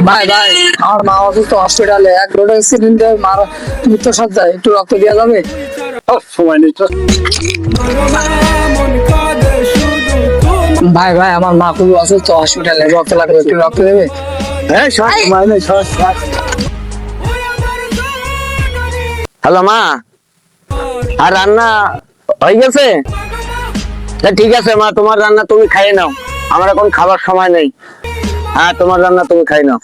ভাই ভাই, আমার মা অসুস্থ, হসপিটালে এক রোড অ্যাক্সিডেন্টে মারা মৃত্যু সজ্জায়, একটু রক্ত দেওয়া যাবে? সময় নেই তো। ভাই ভাই, আমার মা খুব অসুস্থ, হসপিটালে রক্ত লাগবে, একটু রক্ত দেবে? হ্যাঁ সময় নেই। হ্যালো মা, আর রান্না হয়ে গেছে? ঠিক আছে মা, তোমার রান্না তুমি খাইয়ে নাও, আমার এখন খাবার সময় নেই। হ্যাঁ, তোমার রান্না তুমি খাই নাও।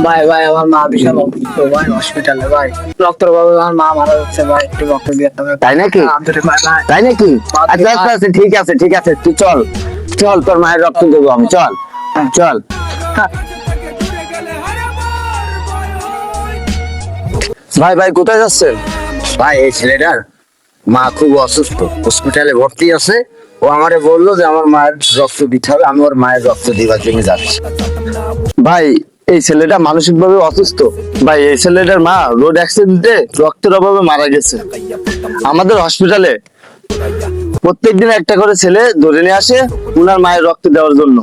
ভাই ভাই, আমার মা বিশাল অসুস্থ ভাই, হসপিটালে ভাই, রক্তের অভাবে আমার মা মারা যাচ্ছে ভাই, একটু রক্ত দিয়ে হবে। তাই নাকি? তাই নাকি? আচ্ছা আচ্ছা আচ্ছা, ঠিক আছে ঠিক আছে, তুই চল চল, তোর মায়ের রক্ত দেবো আমি, চল চল। ভাই ভাই, কোথায় যাচ্ছেন? ভাই, এই ছেলেটার মা খুব অসুস্থ, হসপিটালে ভর্তি আছে। ও আমারে বললো যে আমার মায়ের রক্ত দিতে হবে, আমি ওর মায়ের রক্ত দিবার জন্য যাচ্ছি। ভাই, এই ছেলেটা মানসিক ভাবে অসুস্থ। ভাই, এই ছেলেটার মা রোড অ্যাক্সিডেন্টে রক্তের অভাবে মারা গেছে। আমাদের হসপিটালে প্রত্যেকদিন একটা করে ছেলে ধরে নিয়ে আসে উনার মায়ের রক্ত দেওয়ার জন্য।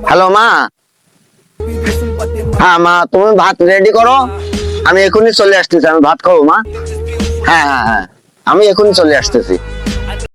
হ্যালো মা। হ্যাঁ মা, তুমি ভাত রেডি করো, আমি এখনই চলে আসতেছি। আমি ভাত খাবো মা। হ্যাঁ হ্যাঁ হ্যাঁ, আমি এখনই চলে আসতেছি।